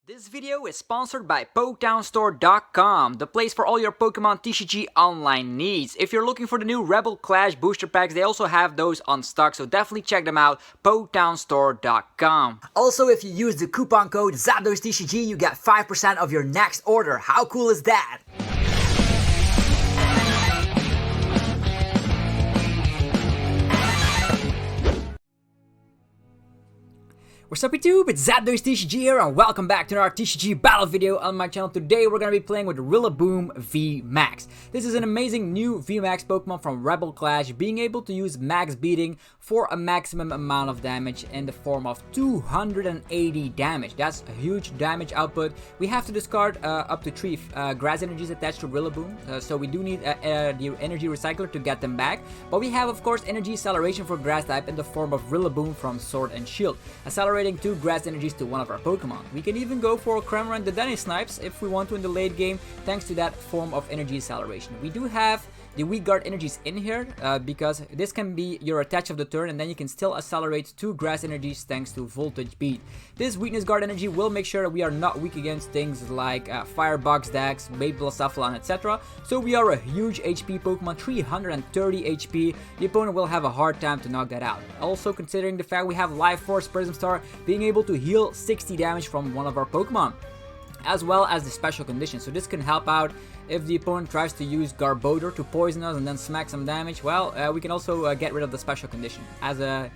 This video is sponsored by PoketownStore.com, the place for all your Pokemon TCG online needs. If you're looking for the new Rebel Clash booster packs, they also have those on stock, so definitely check them out, PoketownStore.com. Also, if you use the coupon code ZapDoseTCG, you get 5% of your next order. How cool is that? What's up YouTube, it's ZapDoseTCG here and welcome back to another TCG battle video on my channel. Today we're going to be playing with Rillaboom V Max. This is an amazing new VMAX Pokemon from Rebel Clash, being able to use max beating for a maximum amount of damage in the form of 280 damage. That's a huge damage output. We have to discard up to 3 grass energies attached to Rillaboom, so we do need the energy recycler to get them back. But we have of course energy acceleration for grass type in the form of Rillaboom from Sword and Shield, accelerating 2 grass energies to one of our Pokemon. We can even go for Cramorant Dedenne snipes if we want to in the late game, thanks to that form of energy acceleration. We do have the weak guard energies in here because this can be your attach of the turn, and then you can still accelerate 2 grass energies thanks to voltage beat. This weakness guard energy will make sure that we are not weak against things like Firebox decks, Blacephalon, etc. So we are a huge HP Pokemon, 330 HP. The opponent will have a hard time to knock that out. Also considering the fact we have Life Force Prism Star being able to heal 60 damage from one of our Pokemon, as well as the special condition. So this can help out if the opponent tries to use Garbodor to poison us and then smack some damage. Well, we can also get rid of the special condition as a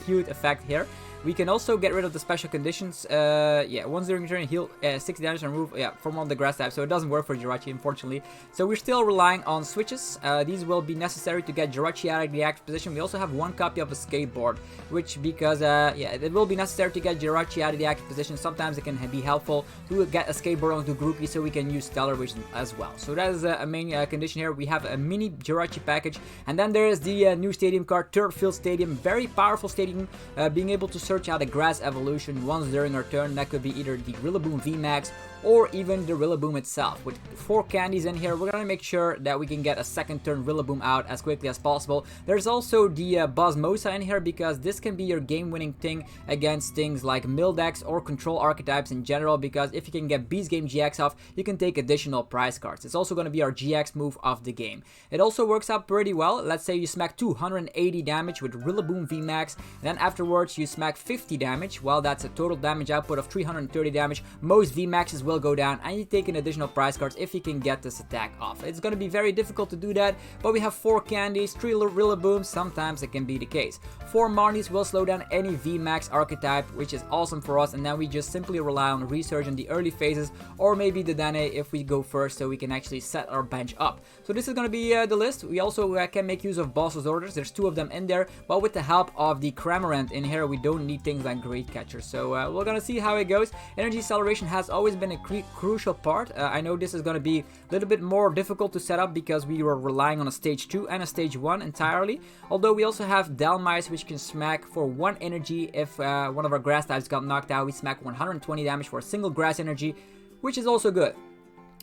cute effect here. We can also get rid of the special conditions. Once during turn, heal 60 damage and remove from all the grass types. So it doesn't work for Jirachi, unfortunately. So we're still relying on switches. These will be necessary to get Jirachi out of the active position. We also have 1 copy of a skateboard, which because it will be necessary to get Jirachi out of the active position. Sometimes it can be helpful to get a skateboard onto Grookey, so we can use Stellar Vision as well. So that is a main condition here. We have a mini Jirachi package, and then there is the new stadium card, Turf Field Stadium. Very powerful stadium, being able to search out a grass evolution once during our turn. That could be either the Rillaboom V Max or even the Rillaboom itself. With 4 candies in here, we're gonna make sure that we can get a second turn Rillaboom out as quickly as possible. There's also the Buzzmosa in here, because this can be your game-winning thing against things like mill decks or control archetypes in general, because if you can get Beast Game GX off, you can take additional prize cards. It's also gonna be our GX move of the game. It also works out pretty well. Let's say you smack 280 damage with Rillaboom V Max, and then afterwards you smack 50 damage. Well, that's a total damage output of 330 damage. Most V Maxes will go down, and you take an additional prize cards if you can get this attack off. It's going to be very difficult to do that, but we have 4 candies, 3 Rillabooms. Sometimes it can be the case. 4 Marnies will slow down any VMAX archetype, which is awesome for us, and then we just simply rely on Research in the early phases, or maybe the Dedenne if we go first, so we can actually set our bench up. So this is going to be the list. We also can make use of Boss's Orders. There's 2 of them in there, but with the help of the Cramorant in here, we don't need things like Great Catcher. So we're going to see how it goes. Energy acceleration has always been a crucial part. I know this is going to be a little bit more difficult to set up because we were relying on a stage 2 and a stage 1 entirely. Although we also have Dhelmise, which can smack for 1 energy if one of our grass types got knocked out. We smack 120 damage for a single grass energy, which is also good.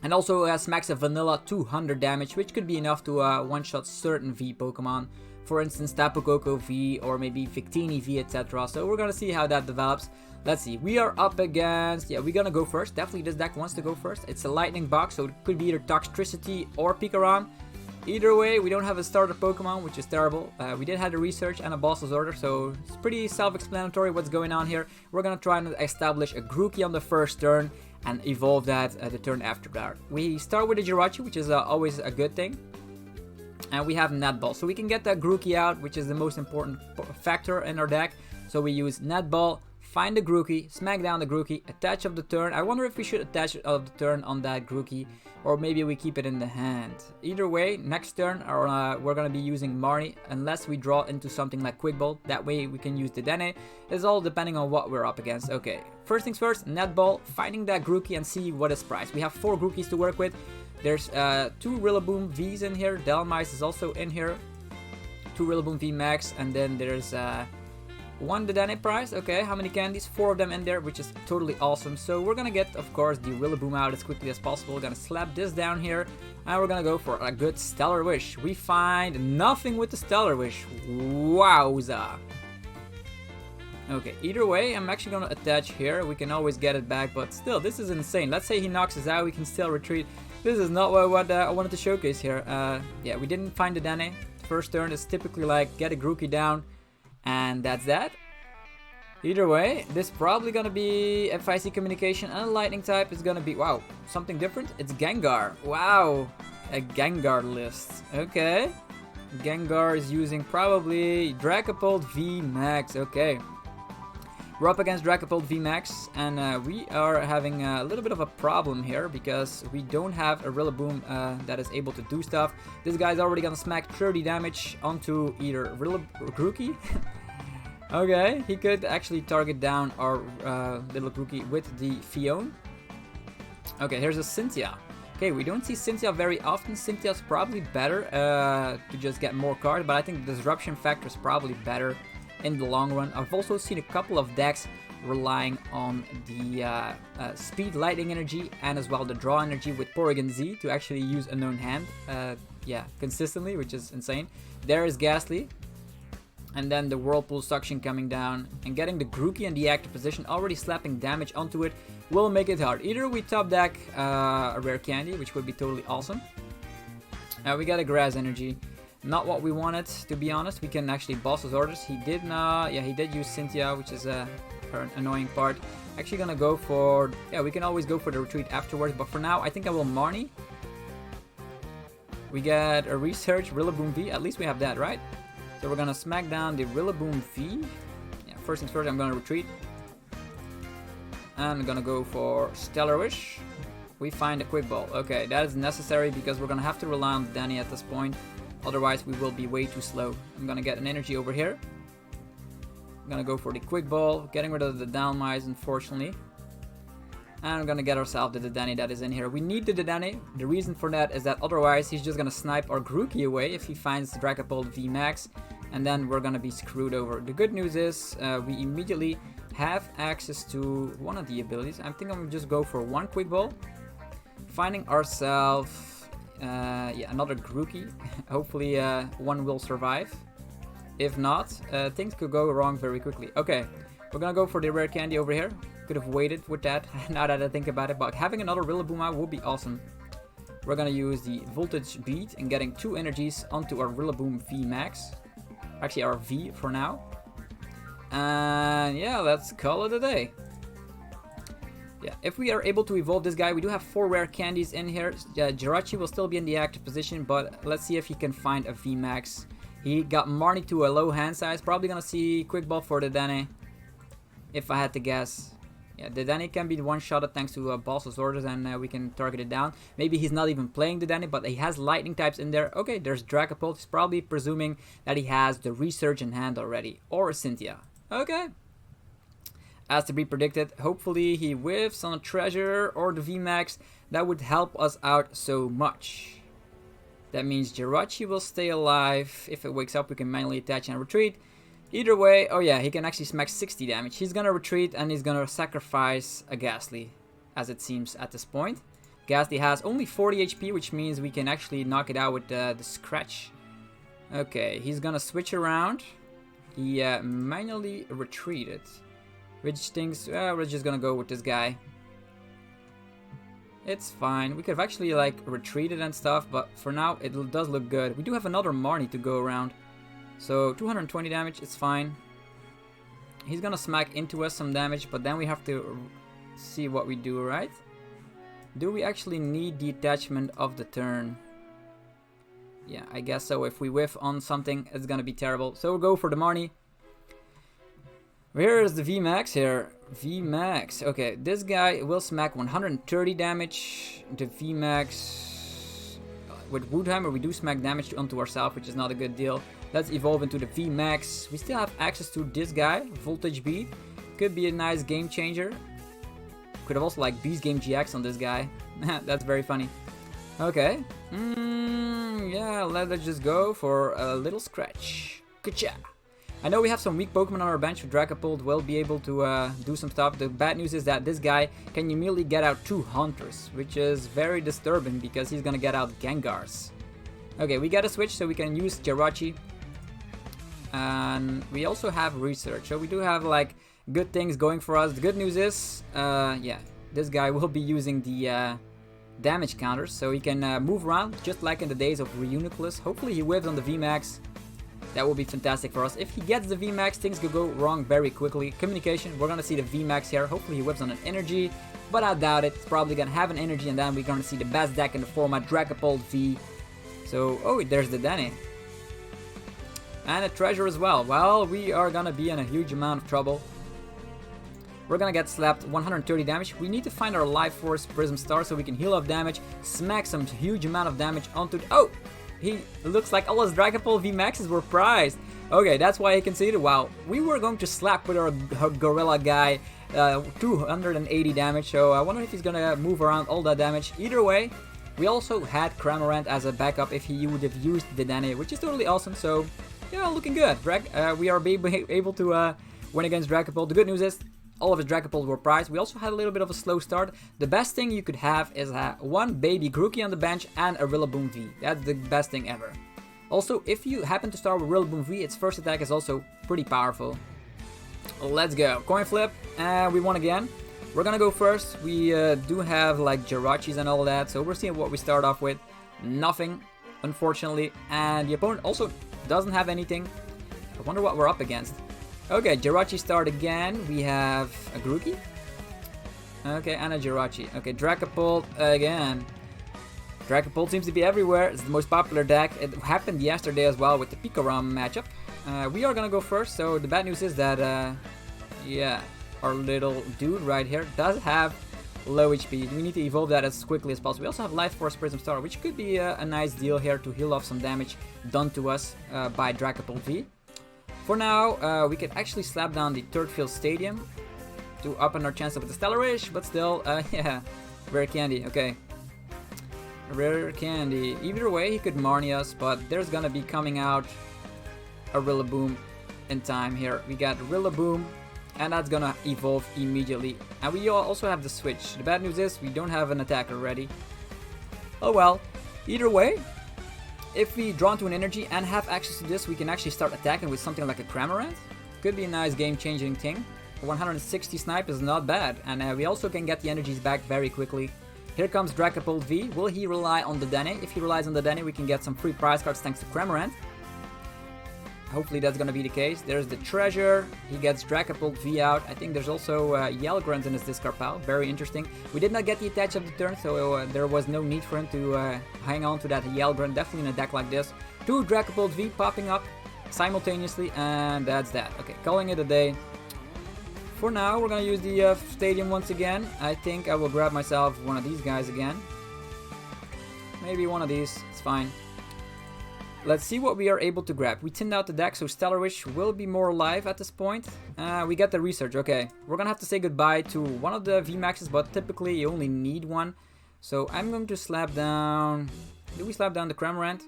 And also smacks a vanilla 200 damage, which could be enough to one-shot certain V Pokemon. For instance, Tapu Koko V or maybe Victini V, etc. So we're gonna see how that develops. Let's see, we are up against, we're gonna go first. Definitely this deck wants to go first. It's a lightning box, so it could be either Toxtricity or Pikarom. Either way, we don't have a starter Pokemon, which is terrible. We did have a Research and a Boss's Order, so it's pretty self-explanatory what's going on here. We're gonna try and establish a Grookey on the first turn and evolve that the turn after that. We start with a Jirachi, which is always a good thing. And we have Netball, so we can get that Grookey out, which is the most important factor in our deck. So we use Netball, find the Grookey, smack down the Grookey, attach of the turn. I wonder if we should attach of the turn on that Grookey, or maybe we keep it in the hand. Either way, next turn we're going to be using Marnie, unless we draw into something like Quick Ball. That way we can use the Dedenne. It's all depending on what we're up against. Okay, first things first, Netball, finding that Grookey and see what is priced. We have 4 Grookeys to work with. There's 2 Rillaboom Vs in here. Dhelmise is also in here. 2 Rillaboom V Max, and then there's 1 Dedenne prize. Okay, how many candies? 4 of them in there, which is totally awesome. So we're gonna get, of course, the Rillaboom out as quickly as possible. We're gonna slap this down here, and we're gonna go for a good Stellar Wish. We find nothing with the Stellar Wish. Wowza. Okay, either way, I'm actually gonna attach here. We can always get it back, but still, this is insane. Let's say he knocks us out, we can still retreat. This is not what I wanted to showcase here. Yeah, we didn't find the Dedenne. First turn is typically like get a Grookey down, and that's that. Either way, this is probably gonna be FIC communication, and a lightning type is gonna be, wow, something different. It's Gengar. Wow, a Gengar list. Okay, Gengar is using probably Dragapult V Max. Okay, we're up against Dragapult V Max, and we are having a little bit of a problem here because we don't have a Rillaboom that is able to do stuff. This guy's already gonna smack 30 damage onto either Grookey. Okay, he could actually target down our little Grookey with the Phione. Okay, here's a Cynthia. Okay, we don't see Cynthia very often. Cynthia's probably better to just get more cards, but I think the disruption factor is probably better in the long run. I've also seen a couple of decks relying on the speed lightning energy and as well the draw energy with Porygon Z to actually use Unknown Hand, yeah, consistently, which is insane. There is Ghastly. And then the Whirlpool Suction coming down and getting the Grookey in the active position, already slapping damage onto it, will make it hard. Either we top deck a rare candy, which would be totally awesome. We got a Grass Energy. Not what we wanted, to be honest. We can actually boss his orders. He did not, yeah, he did use Cynthia, which is an annoying part. Actually gonna go for, yeah, we can always go for the retreat afterwards, but for now I think I will Marnie. We get a Research, Rillaboom V, at least we have that, right? So we're gonna smack down the Rillaboom V. Yeah, first things first, I'm gonna retreat. And I'm gonna go for Stellar Wish. We find a Quick Ball. Okay, that is necessary because we're gonna have to rely on Danny at this point. Otherwise, we will be way too slow. I'm gonna get an energy over here. I'm gonna go for the Quick Ball, getting rid of the Dhelmise, unfortunately. And I'm gonna get ourselves the Dedenne that is in here. We need the Dedenne. The reason for that is that otherwise he's just gonna snipe our Grookey away if he finds the Dragapult V Max, and then we're gonna be screwed over. The good news is we immediately have access to one of the abilities. I think I'm gonna just go for one Quick Ball, finding ourselves yeah, another Grookey. Hopefully one will survive. If not, things could go wrong very quickly. Okay, we're gonna go for the rare candy over here. Could have waited with that, now that I think about it, but having another Rillaboom out would be awesome. We're gonna use the Voltage Beat and getting 2 energies onto our Rillaboom V Max. Actually, our V for now. And yeah, let's call it a day. Yeah, if we are able to evolve this guy, we do have 4 rare candies in here. Jirachi will still be in the active position, but let's see if he can find a V Max. He got Marnie to a low hand size, probably gonna see Quick Ball for the Dedenne, if I had to guess. Yeah, the Dedenne can be one-shotted thanks to Boss's orders, and we can target it down. Maybe he's not even playing the Dedenne, but he has lightning types in there. Okay, there's Dragapult. He's probably presuming that he has the Research in hand already, or a Cynthia. Okay. As to be predicted, hopefully he whiffs on a Treasure or the VMAX. That would help us out so much. That means Jirachi will stay alive. If it wakes up, we can manually attach and retreat. Either way, oh yeah, he can actually smack 60 damage. He's gonna retreat and he's gonna sacrifice a Ghastly, as it seems at this point. Ghastly has only 40 HP, which means we can actually knock it out with the Scratch. Okay, he's gonna switch around. He manually retreated, which thinks, we're just gonna go with this guy. It's fine. We could have actually like retreated and stuff, but for now it does look good. We do have another Marnie to go around. So 220 damage, it's fine. He's gonna smack into us some damage, but then we have to see what we do, right? Do we actually need the attachment of the turn? Yeah, I guess so. If we whiff on something, it's gonna be terrible. So we'll go for the Marnie. Where is the VMAX here? VMAX. Okay, this guy will smack 130 damage. The VMAX... With Woodhammer, we do smack damage onto ourselves, which is not a good deal. Let's evolve into the VMAX. We still have access to this guy, Voltage Beat. Could be a nice game changer. Could have also like Beast Game GX on this guy. That's very funny. Okay. Yeah, let's just go for a little Scratch. Kacha! I know we have some weak Pokemon on our bench. Dragapult will be able to do some stuff. The bad news is that this guy can immediately get out 2 Hunters, which is very disturbing because he's gonna get out Gengars. Okay, we gotta switch so we can use Jirachi. And we also have research, so we do have like good things going for us. The good news is, yeah, this guy will be using the damage counters, so he can move around just like in the days of Reuniclus. Hopefully he whips on the VMAX. That will be fantastic for us. If he gets the VMAX, things could go wrong very quickly. Communication, we're gonna see the VMAX here. Hopefully he whips on an energy, but I doubt it. It's probably gonna have an energy, and then we're gonna see the best deck in the format, Dragapult V. So, oh, there's the Dedenne. And a treasure as well. Well, we are gonna be in a huge amount of trouble. We're gonna get slapped 130 damage. We need to find our Life Force Prism Star so we can heal up damage, smack some huge amount of damage onto... Oh! He looks like all his Dragapult V Maxes were prized. Okay, that's why he conceded. Wow, we were going to slap with our Gorilla guy 280 damage, so I wonder if he's gonna move around all that damage. Either way, we also had Cramorant as a backup if he would have used the Dedenne, which is totally awesome, so yeah, looking good. We are able to win against Dragapult. The good news is, all of his Dragapult were prized. We also had a little bit of a slow start. The best thing you could have is one baby Grookey on the bench and a Rillaboom V. That's the best thing ever. Also, if you happen to start with Rillaboom V, its first attack is also pretty powerful. Let's go. Coin flip, and we won again. We're gonna go first. We do have like Jirachis and all that, so we're seeing what we start off with. Nothing, unfortunately. And the opponent also doesn't have anything. I wonder what we're up against. Okay, Jirachi start again. We have a Grookey. Okay, and a Jirachi. Okay, Dragapult again. Dragapult seems to be everywhere. It's the most popular deck. It happened yesterday as well with the Pikarom matchup. We are gonna go first, so the bad news is that, yeah, our little dude right here does have low HP. We need to evolve that as quickly as possible. We also have Life Force Prism Star, which could be a nice deal here to heal off some damage done to us by Dragapult V. For now, we can actually slap down the Third Field Stadium to up on our chance of the Stellarish, but still, yeah, Rare Candy, okay. Rare Candy. Either way, he could Marnie us, but there's gonna be coming out a Rillaboom in time here. We got Rillaboom, and that's gonna evolve immediately. And we also have the switch. The bad news is we don't have an attacker ready. Oh well, either way, if we draw into an energy and have access to this, we can actually start attacking with something like a Cramorant. Could be a nice game-changing thing. 160 snipe is not bad, and we also can get the energies back very quickly. Here comes Dragapult V. Will he rely on the Dedenne? If he relies on the Dedenne, we can get some free prize cards thanks to Cramorant. Hopefully that's gonna be the case. There's the treasure. He gets Dragapult V out. I think there's also Yelgrant in his discard pile. Very interesting. We did not get the attach of the turn, so there was no need for him to hang on to that Yelgrant. Definitely in a deck like this. 2 Dragapult V popping up simultaneously, and that's that. Okay, calling it a day. For now, we're gonna use the stadium once again. I think I will grab myself one of these guys again. Maybe one of these. It's fine. Let's see what we are able to grab. We thinned out the deck, so Stellarish will be more alive at this point. We got the research, okay. We're gonna have to say goodbye to one of the VMAXs, but typically you only need one. So I'm going to slap down... Did we slap down the Cramorant?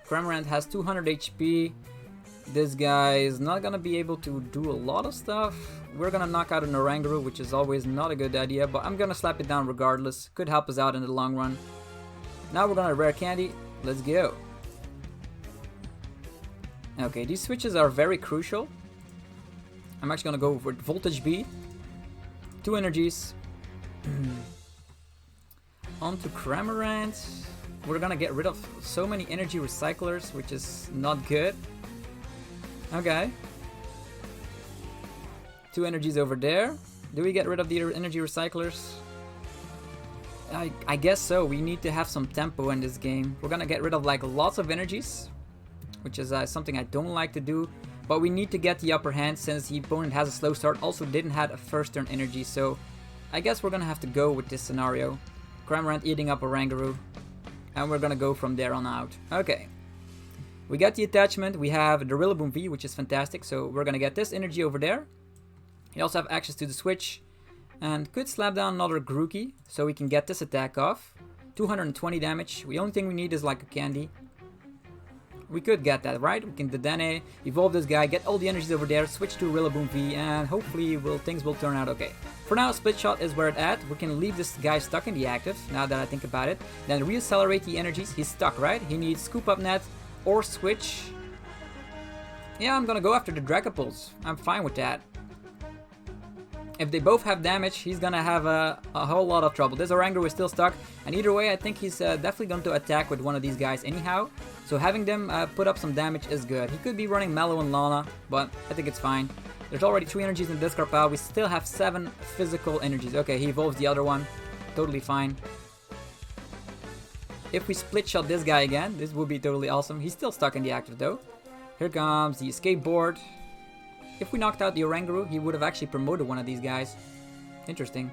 Cramorant has 200 HP. This guy is not gonna be able to do a lot of stuff. We're gonna knock out an Oranguru, which is always not a good idea, but I'm gonna slap it down regardless. Could help us out in the long run. Now we're gonna Rare Candy. Let's go. Okay, these switches are very crucial. I'm actually gonna go for Voltage B. 2 energies. On to Cramorant. We're gonna get rid of so many energy recyclers, which is not good. Okay. 2 energies over there. Do we get rid of the energy recyclers? I guess so. We need to have some tempo in this game. We're gonna get rid of like lots of energies, which is something I don't like to do. But we need to get the upper hand since the opponent has a slow start. Also didn't have a first turn energy, so I guess we're gonna have to go with this scenario. Cramorant eating up Oranguru, and we're gonna go from there on out. Okay. We got the attachment. We have the Rillaboom V, which is fantastic. So we're gonna get this energy over there. We also have access to the switch. And could slap down another Grookey, so we can get this attack off. 220 damage. The only thing we need is like a candy. We could get that, right? We can Dedenne, evolve this guy, get all the energies over there, switch to Rillaboom V, and hopefully things will turn out okay. For now, Split Shot is where it's at. We can leave this guy stuck in the active, now that I think about it. Then reaccelerate the energies. He's stuck, right? He needs Scoop Up Net or Switch. Yeah, I'm gonna go after the Dragapults. I'm fine with that. If they both have damage, he's gonna have a whole lot of trouble. This Oranguru is still stuck, and either way, I think he's definitely going to attack with one of these guys anyhow. So having them put up some damage is good. He could be running Mellow and Lana, but I think it's fine. There's already 3 energies in the discard pile. We still have 7 physical energies. Okay, he evolves the other one. Totally fine. If we split shot this guy again, this would be totally awesome. He's still stuck in the active though. Here comes the escape board. If we knocked out the Oranguru, he would have actually promoted one of these guys. Interesting.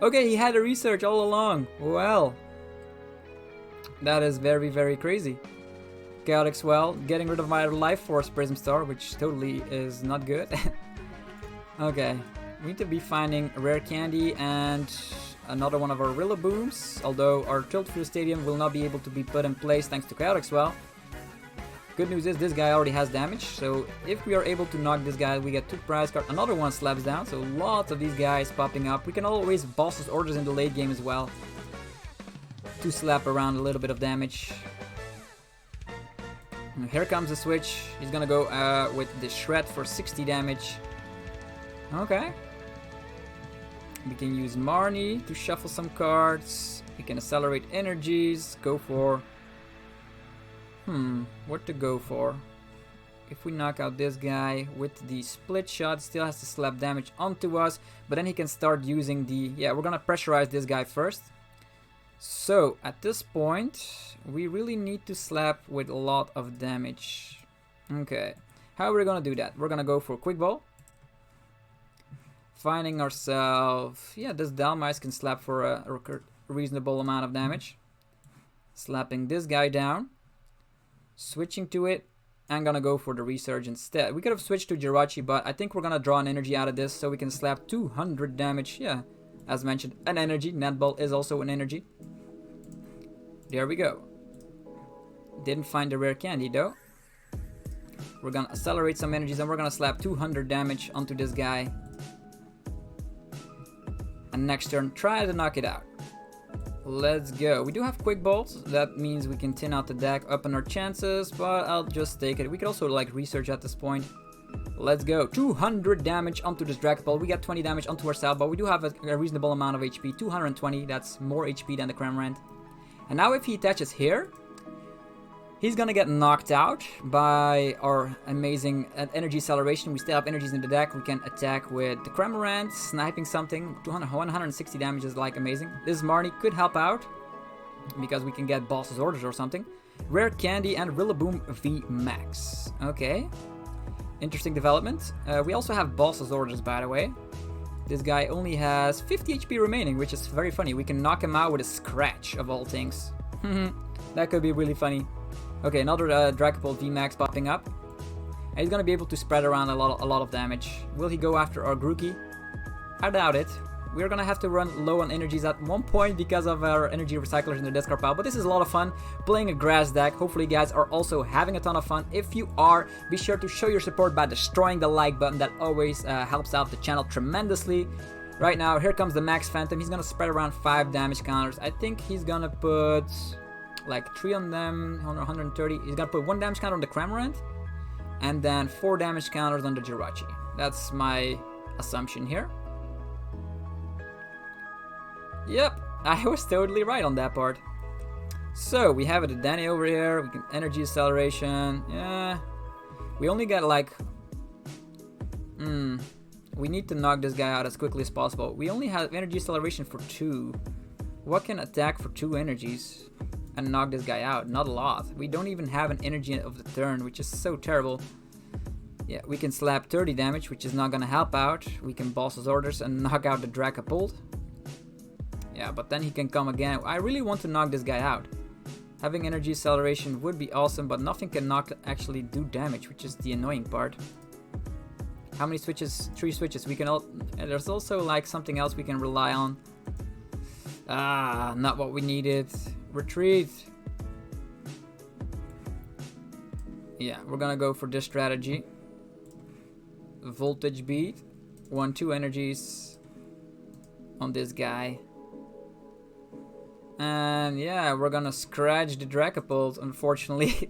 Okay, he had a research all along. Well, that is very, very crazy. Chaotic Swell, getting rid of my Life Force Prism Star, which totally is not good. Okay, we need to be finding a rare candy and another one of our Rillabooms, although our Tilt-Through Stadium will not be able to be put in place thanks to Chaotic Swell. Good news is this guy already has damage, so if we are able to knock this guy, we get 2 prize cards. Another one slaps down, so lots of these guys popping up. We can always boss's orders in the late game as well to slap around a little bit of damage. And here comes the switch. He's gonna go with the Shred for 60 damage. Okay. We can use Marnie to shuffle some cards. We can accelerate energies. Go for... what to go for? If we knock out this guy with the split shot, still has to slap damage onto us, but then he can start using the... Yeah, we're gonna pressurize this guy first. So, at this point, we really need to slap with a lot of damage. Okay, how are we gonna do that? We're gonna go for Quick Ball. Finding ourselves... Yeah, this Dhelmise can slap for a reasonable amount of damage. Slapping this guy down. Switching to it. I'm gonna go for the Resurge instead. We could have switched to Jirachi, but I think we're gonna draw an energy out of this so we can slap 200 damage. Yeah, as mentioned, an energy. Netball is also an energy. There we go. Didn't find the rare candy though. We're gonna accelerate some energies and we're gonna slap 200 damage onto this guy. And next turn, try to knock it out. Let's go. We do have quick balls. That means we can tin out the deck, up on our chances, but I'll just take it. We could also like research at this point. Let's go. 200 damage onto this Dragapult. We got 20 damage onto ourselves, but we do have a reasonable amount of HP. 220. That's more HP than the Cramorant. And now if he attaches here, he's gonna get knocked out by our amazing energy acceleration. We still have energies in the deck. We can attack with the Cramorant, sniping something. 160 damage is like amazing. This Marnie could help out because we can get boss's orders or something. Rare candy and Rillaboom V Max. Okay, interesting development. We also have boss's orders, by the way. This guy only has 50 HP remaining, which is very funny. We can knock him out with a scratch of all things. That could be really funny. Okay, another Dragapult V Max popping up. And he's gonna be able to spread around a lot of damage. Will he go after our Grookey? I doubt it. We're gonna have to run low on energies at one point because of our energy recyclers in the discard pile. But this is a lot of fun playing a grass deck. Hopefully you guys are also having a ton of fun. If you are, be sure to show your support by destroying the like button. That always helps out the channel tremendously. Right now, here comes the Max Phantom. He's gonna spread around 5 damage counters. I think he's gonna put like 3 on them, 130. He's gonna put 1 damage counter on the Cramorant, and then 4 damage counters on the Jirachi. That's my assumption here. Yep, I was totally right on that part. So we have a Dedenne over here. We can energy acceleration. Yeah, we only got like we need to knock this guy out as quickly as possible. We only have energy acceleration for 2. What can attack for 2 energies and knock this guy out? Not a lot. We don't even have an energy of the turn, which is so terrible. Yeah, we can slap 30 damage, which is not gonna help out. We can boss's orders and knock out the Dragapult. Yeah, but then he can come again. I really want to knock this guy out. Having energy acceleration would be awesome, but nothing can actually do damage, which is the annoying part. How many switches? 3 switches. We can there's also like something else we can rely on. Ah, not what we needed. Retreat. Yeah, we're gonna go for this strategy. Voltage beat. 1-2 energies on this guy. And yeah, we're gonna scratch the Dragapult, unfortunately.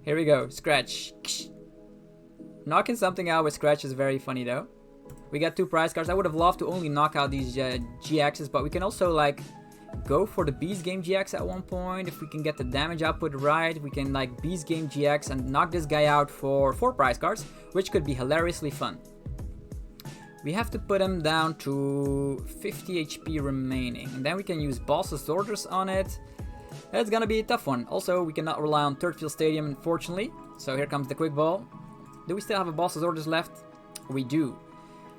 Here we go, scratch. Knocking something out with Scratch is very funny though. We got 2 prize cards. I would have loved to only knock out these GXs, but we can also like go for the Beast Game GX at one point. If we can get the damage output right, we can like Beast Game GX and knock this guy out for 4 prize cards, which could be hilariously fun. We have to put him down to 50 HP remaining, and then we can use Boss's Orders on it. It's gonna be a tough one. Also, we cannot rely on Third Field Stadium, unfortunately. So here comes the Quick Ball. Do we still have a Boss's Orders left? We do.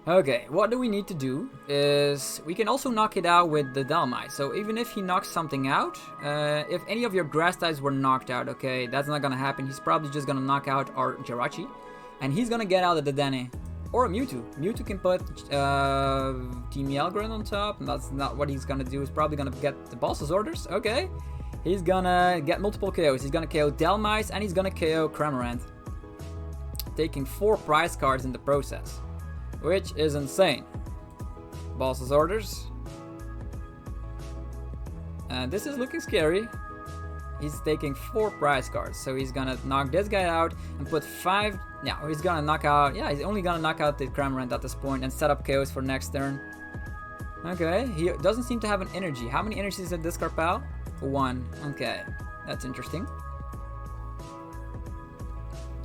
Okay, what do we need to do is we can also knock it out with the Dhelmise. So even if he knocks something out, if any of your grass types were knocked out, okay, that's not gonna happen. He's probably just gonna knock out our Jirachi, and he's gonna get out of the Dedenne or a Mewtwo. Mewtwo can put Team Yelgren on top, and that's not what he's gonna do. He's probably gonna get the Boss's Orders. Okay, he's gonna get multiple KOs. He's gonna KO Dhelmise and he's gonna KO Cramorant, taking 4 prize cards in the process, which is insane. Boss's Orders. And this is looking scary. He's taking 4 prize cards, so he's gonna knock this guy out and put 5. Yeah, he's gonna knock out. Yeah, he's only gonna knock out the Cramorant at this point and set up KOs for next turn. Okay, he doesn't seem to have an energy. How many energies did this card pal? 1. Okay, that's interesting.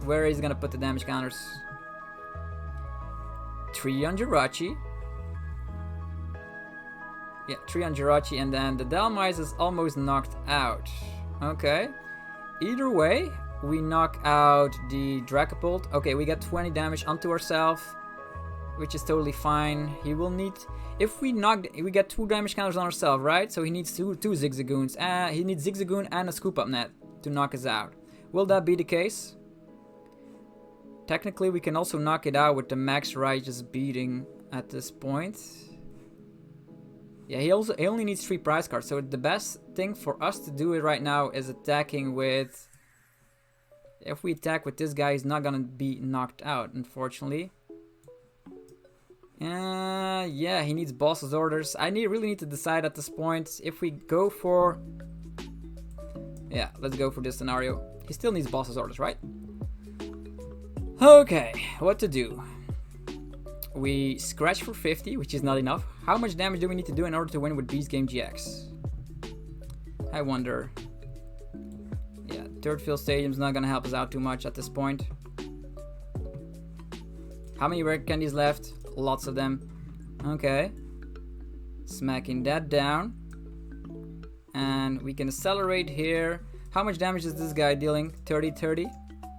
Where is he gonna put the damage counters? 3 on Jirachi. Yeah, 3 on Jirachi, and then the Dhelmise is almost knocked out. Okay. Either way, we knock out the Dracopult. Okay, we get 20 damage onto ourselves, which is totally fine. He will need... If we knock... We get 2 damage counters on ourselves, right? So he needs two Zigzagoons. He needs Zigzagoon and a Scoop Up Net to knock us out. Will that be the case? Technically, we can also knock it out with the Max Righteous Beating at this point. Yeah, he only needs 3 prize cards, so the best thing for us to do it right now is attacking with... If we attack with this guy, he's not gonna be knocked out, unfortunately. Yeah, he needs Boss's Orders. I really need to decide at this point if we go for... Yeah, let's go for this scenario. He still needs Boss's Orders, right? Okay, what to do? We scratch for 50, which is not enough. How much damage do we need to do in order to win with Beast Game GX? I wonder. Yeah, Third Field Stadium's not gonna help us out too much at this point. How many rare candies left? Lots of them. Okay. Smacking that down. And we can accelerate here. How much damage is this guy dealing? 30.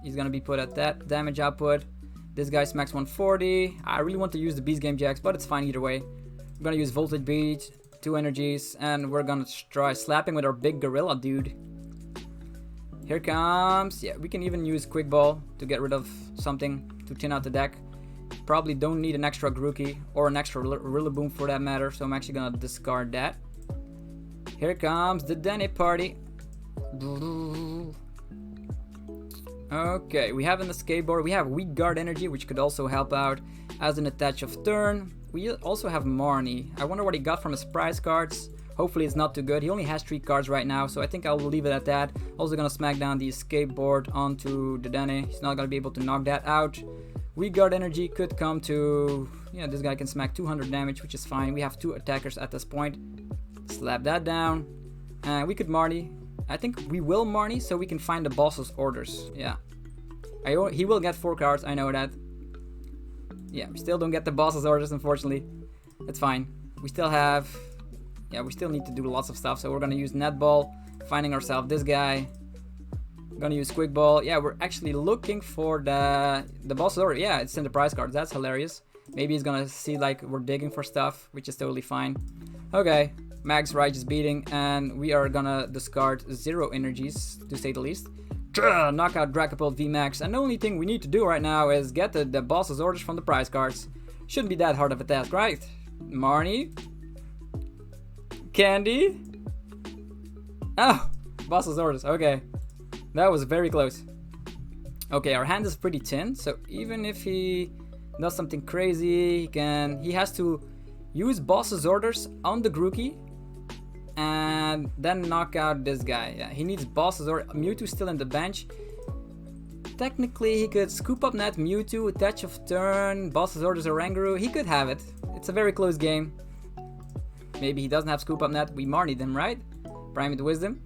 He's gonna be put at that damage output. This guy smacks 140. I really want to use the Beast Game GX, but it's fine either way. I'm gonna use Voltage Beat, 2 energies, and we're gonna try slapping with our big gorilla dude. Here comes... Yeah, we can even use Quick Ball to get rid of something to thin out the deck. Probably don't need an extra Grookey or an extra Rillaboom for that matter, so I'm actually gonna discard that. Here comes the Dedenne party. Okay, we have an escape board. We have Weak Guard Energy, which could also help out as an attach of turn. We also have Marnie. I wonder what he got from his prize cards. Hopefully it's not too good. He only has 3 cards right now, so I think I'll leave it at that. Also gonna smack down the escape board onto Dedenne. He's not gonna be able to knock that out. Weak Guard Energy could come to... Yeah, this guy can smack 200 damage, which is fine. We have 2 attackers at this point. Slap that down. We could Marnie. I think we will Marnie so we can find the Boss's Orders. Yeah. He will get 4 cards, I know that. Yeah, we still don't get the Boss's Orders, unfortunately. That's fine. We still have... Yeah, we still need to do lots of stuff, so we're gonna use Netball, finding ourselves this guy. We're gonna use Quick Ball. Yeah, we're actually looking for the Boss's Order. Yeah, it's in the prize cards. That's hilarious. Maybe he's gonna see like we're digging for stuff, which is totally fine. Okay, Max Righteous Beating, and we are gonna discard 0 energies, to say the least. Knock out Dracopult V Max, and the only thing we need to do right now is get the Boss's Orders from the prize cards. Shouldn't be that hard of a task, right? Marnie? Candy? Oh, Boss's Orders, okay. That was very close. Okay, our hand is pretty thin, so even if he does something crazy, he has to use Boss's Orders on the Grookey and then knock out this guy. Yeah, he needs Boss's Orders. Mewtwo's still in the bench. technically he could scoop up net Mewtwo, Touch of Turn, Boss's Orders Oranguru. He could have it. It's a very close game. Maybe he doesn't have scoop up net. We Marnied him, right? Primate Wisdom.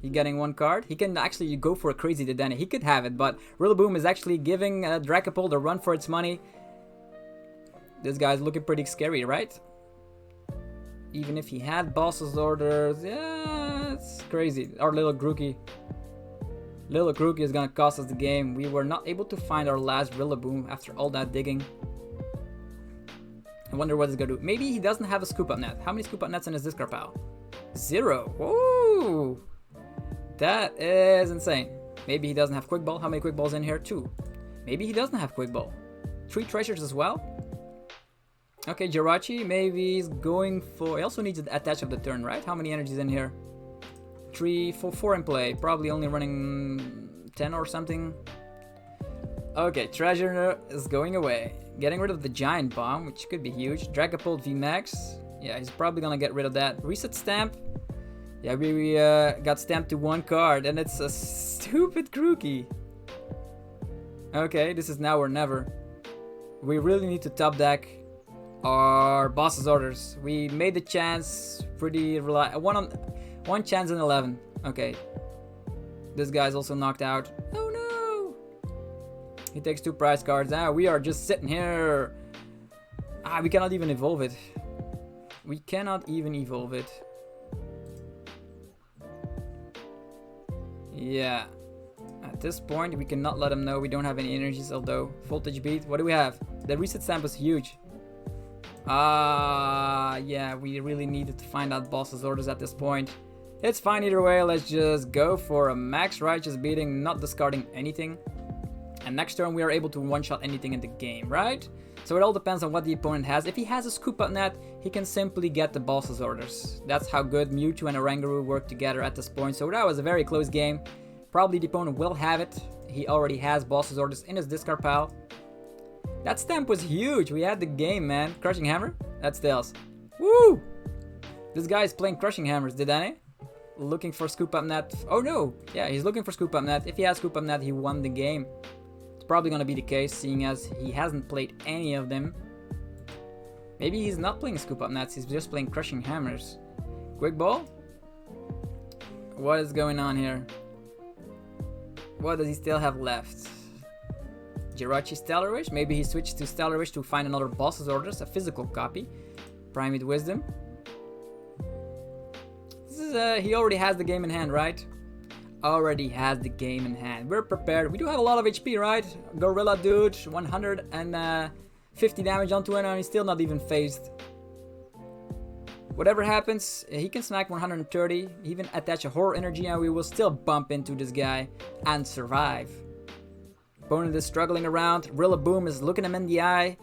He's getting one card. He can actually go for a crazy Dedenne. He could have it, but Rillaboom is actually giving Dragapult a run for its money. This guy's looking pretty scary, right? Even if he had Boss's Orders, yeah, it's crazy. Our little Grookey. Little Grookey is gonna cost us the game. We were not able to find our last Rillaboom after all that digging. I wonder what he's gonna do. Maybe he doesn't have a scoop up net. How many scoop up nets in his discard pile? 0. Whoa! That is insane. Maybe he doesn't have Quick Ball. How many Quick Balls in here? 2. Maybe he doesn't have Quick Ball. 3 treasures as well. Okay, Jirachi, maybe he's going for... He also needs to attach of the turn, right? How many energies in here? 3, 4 in play. Probably only running 10 or something. Okay, treasure is going away. Getting rid of the Giant Bomb, which could be huge. Dragapult V Max. Yeah, he's probably gonna get rid of that. Reset Stamp. Yeah, we got stamped to 1 card, and it's a stupid Grookey. Okay, this is now or never. We really need to top deck our Boss's Orders. We made the chance pretty one chance in 11. Okay. This guy's also knocked out. Oh no! He takes 2 prize cards. Ah, we are just sitting here. Ah, we cannot even evolve it. We cannot even evolve it. Yeah. At this point, we cannot let him know we don't have any energies, although Voltage Beat. What do we have? The reset stamp was huge. Yeah, we really needed to find out Boss's Orders at this point. It's fine either way, let's just go for a max righteous beating, not discarding anything. And next turn we are able to one-shot anything in the game, right? So it all depends on what the opponent has. If he has a scoop up net, he can simply get the Boss's Orders. That's how good Mewtwo and Oranguru work together at this point. So that was a very close game. Probably the opponent will have it. He already has Boss's Orders in his discard pile. That stamp was huge. We had the game, man. Crushing Hammer? That's Tails. Woo! This guy is playing Crushing Hammers, Dedenne. Looking for scoop up net. Oh no! Yeah, he's looking for scoop up net. If he has scoop up net, he won the game. It's probably gonna be the case, seeing as he hasn't played any of them. Maybe he's not playing scoop up nets, he's just playing Crushing Hammers. Quick Ball? What is going on here? What does he still have left? Jirachi Stellar Wish? Maybe he switched to Stellar Wish to find another Boss's Orders, a physical copy. Primate Wisdom. This is, he already has the game in hand, right? Already has the game in hand. We're prepared. We do have a lot of HP, right? Gorilla Dude, 150 damage onto him, and he's still not even phased. Whatever happens, he can smack 130, even attach a Horror Energy, and we will still bump into this guy and survive. Opponent is struggling around. Rillaboom is looking him in the eye.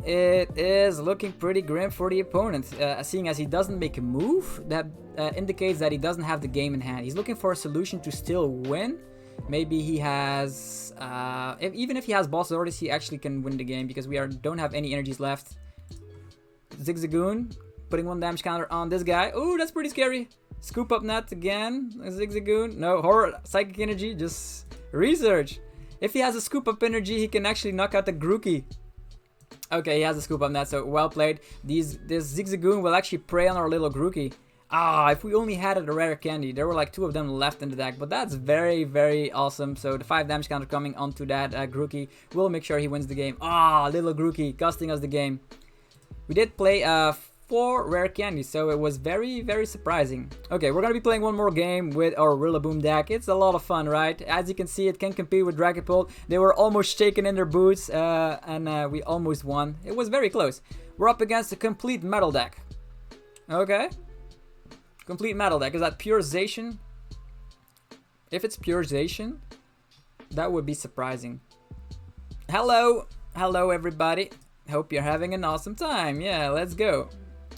It is looking pretty grim for the opponent. Seeing as he doesn't make a move, that indicates that he doesn't have the game in hand. He's looking for a solution to still win. Maybe he has... even if he has Boss's Orders, he actually can win the game because we don't have any energies left. Zigzagoon, putting 1 damage counter on this guy. Ooh, that's pretty scary. Scoop up net again. Zigzagoon. No, Horror, Psychic Energy, just research. If he has a scoop up energy, he can actually knock out the Grookey. Okay, he has a scoop up net, so well played. This Zigzagoon will actually prey on our little Grookey. Ah, if we only had a rare candy. There were like 2 of them left in the deck, but that's very, very awesome. So the 5 damage counter coming onto that Grookey will make sure he wins the game. Ah, little Grookey costing us the game. We did play 4 rare candies, so it was very, very surprising. Okay, we're gonna be playing one more game with our Rillaboom deck. It's a lot of fun, right? As you can see, it can compete with Dragapult. They were almost shaken in their boots, and we almost won. It was very close. We're up against a complete metal deck. Okay. Complete metal deck. Is that Pure Zation? If it's Pure Zation, that would be surprising. Hello! Hello, everybody. Hope you're having an awesome time. Yeah, let's go.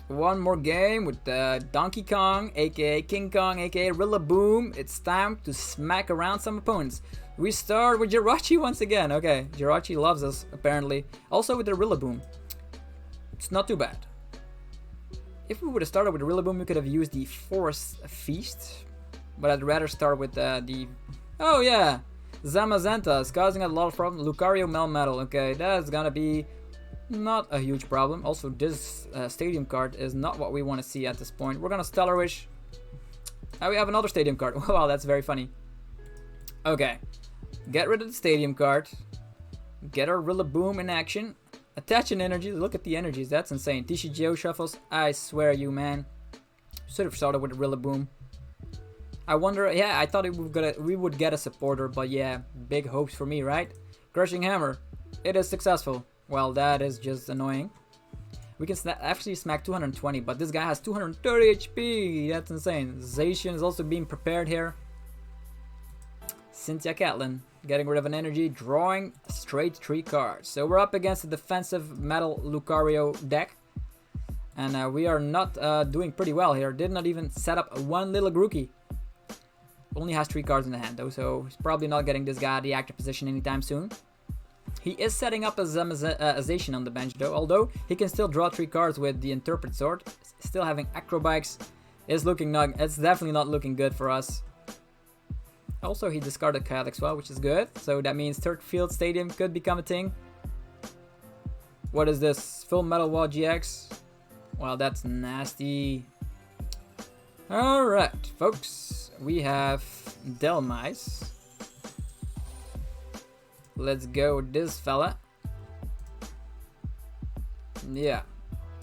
One more game with Donkey Kong, aka King Kong, aka Rillaboom. It's time to smack around some opponents. We start with Jirachi once again. Okay, Jirachi loves us, apparently. Also with the Rillaboom. It's not too bad. If we would have started with the Rillaboom, we could have used the Forest Feast. But I'd rather start with the... Oh yeah, Zamazenta is causing a lot of problems. Lucario Melmetal. Okay, that's gonna be not a huge problem. Also, this stadium card is not what we want to see at this point. We're gonna Stellar Wish. We have another stadium card. Wow, that's very funny. Okay, get rid of the stadium card. Get our Rillaboom in action. Attach an energy. Look at the energies. That's insane. TCG shuffles. I swear you, man. Should have started with the Rillaboom. I wonder. Yeah, I thought we would get a supporter, but yeah, big hopes for me, right? Crushing Hammer. It is successful. Well, that is just annoying. We can actually smack 220, but this guy has 230 HP. That's insane. Zacian is also being prepared here. Cynthia Catlin. Getting rid of an energy, drawing straight 3 cards. So we're up against a defensive Metal Lucario deck. And we are not doing pretty well here. Did not even set up one little Grookey. Only has 3 cards in the hand though, so he's probably not getting this guy at the active position anytime soon. He is setting up a Zacian on the bench though, although he can still draw 3 cards with the Interpret Sword. Still having Acrobikes. It's definitely not looking good for us. Also, he discarded Chaotic Swell, which is good. So that means third field stadium could become a thing. What is this? Full Metal Wall GX? Well, that's nasty. Alright, folks. We have Dhelmise. Let's go with this fella. Yeah.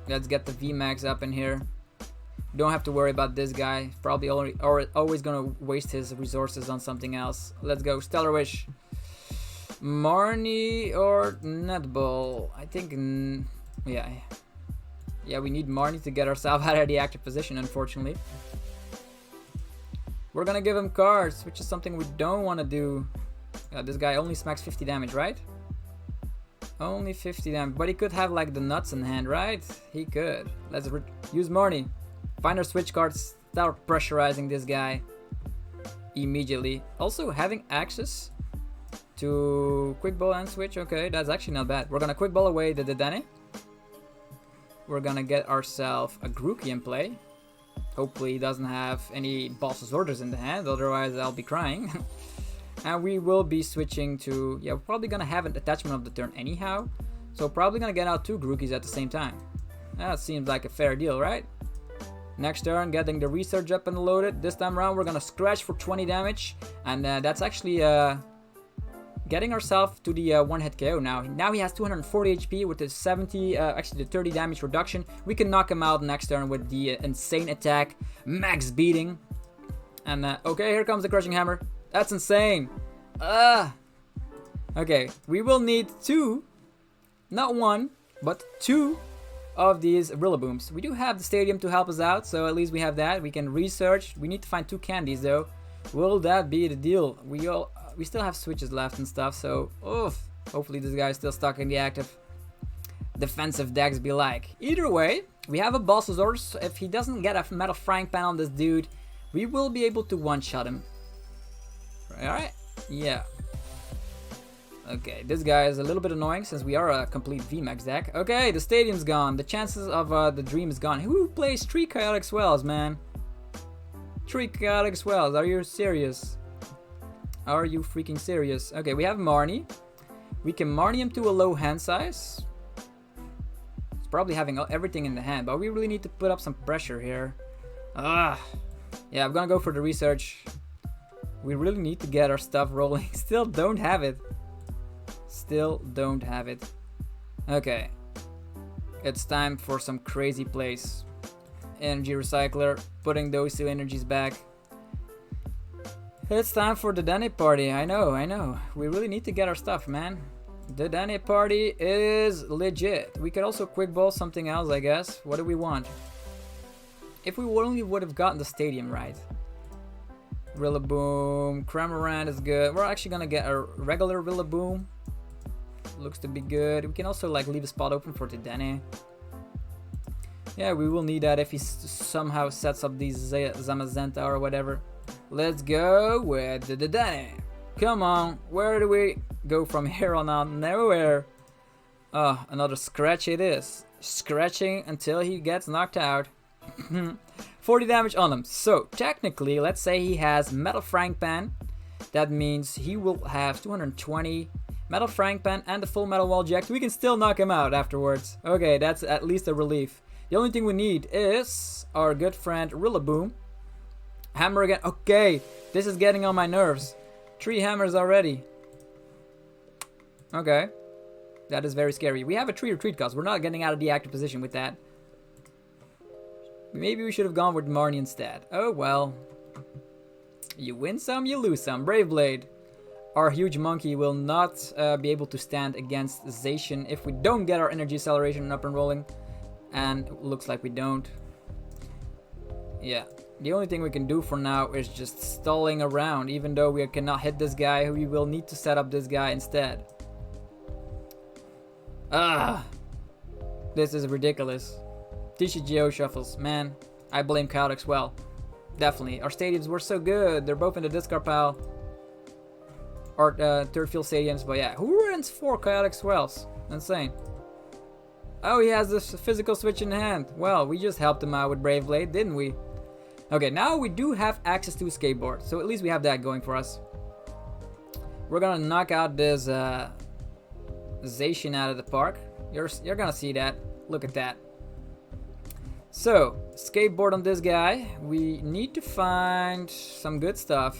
Let's get the VMAX up in here. Don't have to worry about this guy. Probably always gonna waste his resources on something else. Let's go. Stellar Wish. Marnie or Netball? I think, yeah. Yeah, we need Marnie to get ourselves out of the active position, unfortunately. We're gonna give him cards, which is something we don't want to do. This guy only smacks 50 damage, right? Only 50 damage. But he could have, like, the nuts in hand, right? He could. Let's use Marnie. Find our switch cards, start pressurizing this guy immediately. Also, having access to Quick Ball and Switch, okay, that's actually not bad. We're gonna Quick Ball away the Dedenne. We're gonna get ourselves a Grookey in play. Hopefully he doesn't have any Boss's Orders in the hand, otherwise I'll be crying. And we will be switching to, yeah, we're probably gonna have an attachment of the turn anyhow. So probably gonna get out 2 Grookeys at the same time. That seems like a fair deal, right? Next turn, getting the research up and loaded. This time around, we're gonna scratch for 20 damage, and that's actually getting ourselves to the one-hit KO now. Now he has 240 HP with the 30 damage reduction. We can knock him out next turn with the insane attack, max beating. And okay, here comes the Crushing Hammer. That's insane. Okay, we will need 2, not 1, but 2. Of these Rillabooms. We do have the stadium to help us out, so at least we have that. We can research. We need to find 2 candies though. Will that be the deal? We still have switches left and stuff, so hopefully this guy is still stuck in the active defensive decks be like. Either way, we have a Boss's Orders, so if he doesn't get a Metal Frying Pan on this dude, we will be able to one-shot him. Alright? Yeah. Okay, this guy is a little bit annoying since we are a complete VMAX deck. Okay, the stadium's gone. The chances of the dream is gone. Who plays 3 Chaotic Swells, man? 3 Chaotic Swells. Are you serious? Are you freaking serious? Okay, we have Marnie. We can Marnie him to a low hand size. It's probably having everything in the hand, but we really need to put up some pressure here. Yeah, I'm gonna go for the research. We really need to get our stuff rolling. Still don't have it. Still don't have it. Okay. It's time for some crazy plays. Energy Recycler, putting those 2 energies back. It's time for the Dedenne party. I know. We really need to get our stuff, man. The Dedenne party is legit. We could also Quick Ball something else, I guess. What do we want? If we only would have gotten the stadium right. Rillaboom, Cramorant is good. We're actually gonna get a regular Rillaboom. Looks to be good. We can also like leave a spot open for Dedenne. Yeah, we will need that if he somehow sets up these Zamazenta or whatever. Let's go with the Dedenne. Come on, where do we go from here on out? Nowhere. Oh, another scratch it is. Scratching until he gets knocked out. 40 damage on him. So technically, let's say he has Metal Frying Pan. That means he will have 220 Metal Frangpan and the full Metal Wall GX. We can still knock him out afterwards. Okay, that's at least a relief. The only thing we need is our good friend Rillaboom. Hammer again. Okay, this is getting on my nerves. 3 hammers already. Okay. That is very scary. We have a 3 retreat cost. We're not getting out of the active position with that. Maybe we should have gone with Marnie instead. Oh well. You win some, you lose some. Brave Blade. Our huge monkey will not be able to stand against Zacian if we don't get our energy acceleration up and rolling. And it looks like we don't. Yeah. The only thing we can do for now is just stalling around. Even though we cannot hit this guy, we will need to set up this guy instead. This is ridiculous. TCG shuffles, man. I blame Chaotix well. Definitely. Our stadiums were so good. They're both in the discard pile. Our third field stadiums, but yeah. Who runs 4 Chaotix Wells? Insane. Oh, he has this physical switch in hand. Well, we just helped him out with Brave Blade, didn't we? Okay, now we do have access to a skateboard, so at least we have that going for us. We're gonna knock out this Zacian out of the park. You're gonna see that. Look at that. So, skateboard on this guy. We need to find some good stuff.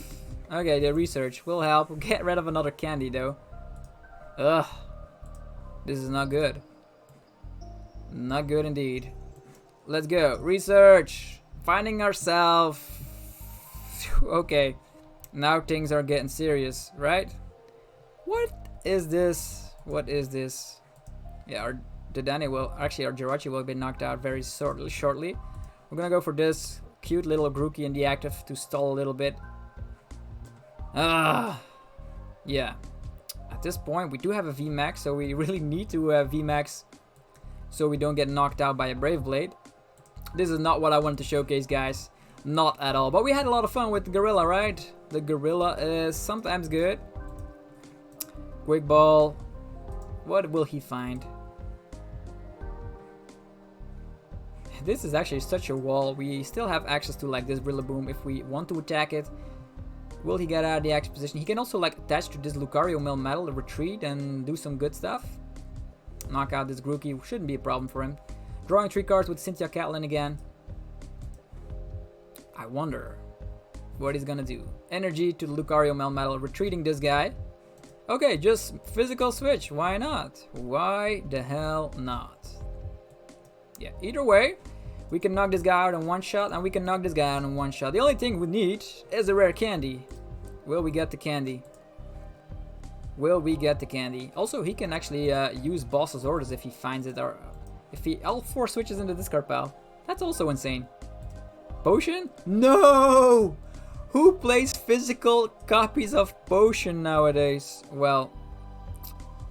Okay, the research will help. We'll get rid of another candy though. Ugh. This is not good. Not good indeed. Let's go. Research. Finding ourselves. Okay. Now things are getting serious, right? What is this? What is this? Yeah, our Dedenne will, actually our Jirachi will be knocked out very shortly. We're gonna go for this cute little Grookey in the active to stall a little bit. Yeah. At this point, we do have a VMAX, so we really need to VMAX so we don't get knocked out by a Brave Blade. This is not what I wanted to showcase, guys. Not at all. But we had a lot of fun with the Gorilla, right? The Gorilla is sometimes good. Quick Ball. What will he find? This is actually such a wall. We still have access to like this Rillaboom if we want to attack it. Will he get out of the active position? He can also like attach to this Lucario Melmetal, retreat, and do some good stuff. Knock out this Grookey. Shouldn't be a problem for him. Drawing 3 cards with Cynthia Catlin again. I wonder what he's gonna do. Energy to the Lucario Melmetal, retreating this guy. Okay, just physical switch. Why not? Why the hell not? Yeah, either way, we can knock this guy out in one shot, and we can knock this guy out in one shot. The only thing we need is a rare candy. Will we get the candy? Will we get the candy? Also, he can actually use Boss's Orders if he finds it, or if he L4 switches into discard pile. That's also insane. Potion? No! Who plays physical copies of Potion nowadays? Well,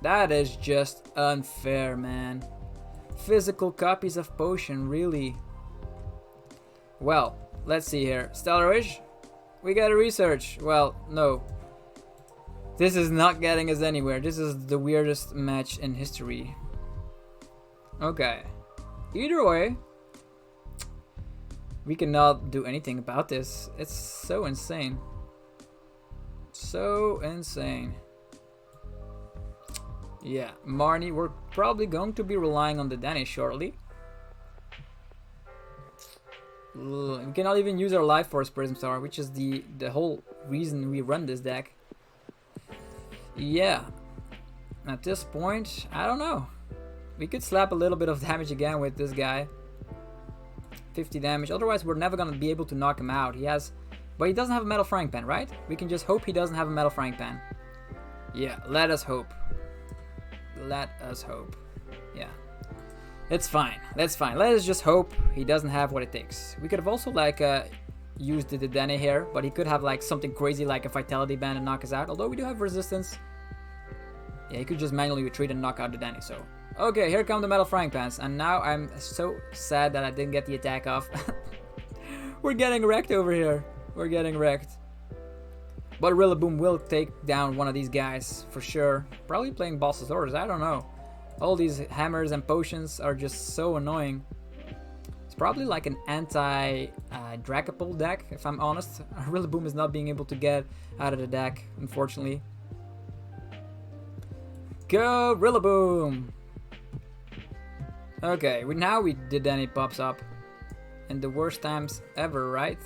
that is just unfair, man. Physical copies of Potion, really? Well, let's see here. Stellar Wish? We gotta research. Well, no. This is not getting us anywhere. This is the weirdest match in history. Okay. Either way, we cannot do anything about this. It's so insane. So insane. Yeah, Marnie, we're probably going to be relying on the Dedenne shortly. We cannot even use our Life Force Prism Star, which is the whole reason we run this deck. Yeah. At this point, I don't know. We could slap a little bit of damage again with this guy. 50 damage. Otherwise, we're never going to be able to knock him out. He has... But he doesn't have a Metal Frangpan, right? We can just hope he doesn't have a Metal Frangpan. Yeah, let us hope. Let us hope. Yeah. It's fine. That's fine. Let us just hope he doesn't have what it takes. We could have also, like, used the Dedenne here, but he could have, like, something crazy like a Vitality Band and knock us out. Although we do have resistance. Yeah, he could just manually retreat and knock out the Dedenne, so... Okay, here come the Metal Frangpans, and now I'm so sad that I didn't get the attack off. We're getting wrecked over here. We're getting wrecked. But Rillaboom will take down one of these guys, for sure. Probably playing Boss's Orders, I don't know. All these hammers and potions are just so annoying. It's probably like an anti-Dragapult deck, if I'm honest. Rillaboom is not being able to get out of the deck, unfortunately. Go Rillaboom! Okay, now we Dedenne pops up. In the worst times ever, right?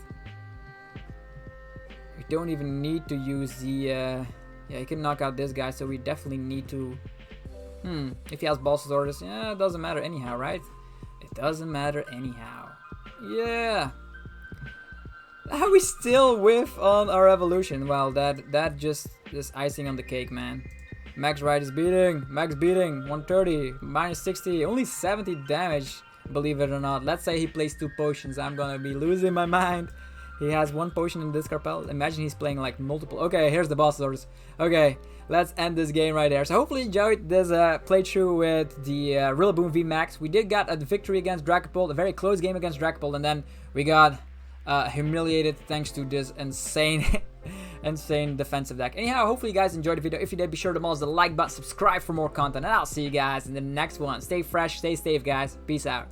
We don't even need to use the... yeah, he can knock out this guy, so we definitely need to... if he has Balls Orders, yeah, it doesn't matter anyhow, right? It doesn't matter anyhow. Yeah! How we still whiff on our evolution? Well, that just is icing on the cake, man. Max Ride is beating. Max beating. 130. Minus 60. Only 70 damage, believe it or not. Let's say he plays 2 potions. I'm gonna be losing my mind. He has 1 potion in this carpel. Imagine he's playing like multiple. Okay, here's the boss orders. Okay, let's end this game right there. So hopefully you enjoyed this playthrough with the Rillaboom V Max. We did get a victory against Dragapult, a very close game against Dragapult, and then we got humiliated thanks to this insane insane defensive deck. Anyhow, hopefully you guys enjoyed the video. If you did, be sure to mash the like button, subscribe for more content, and I'll see you guys in the next one. Stay fresh, stay safe, guys. Peace out.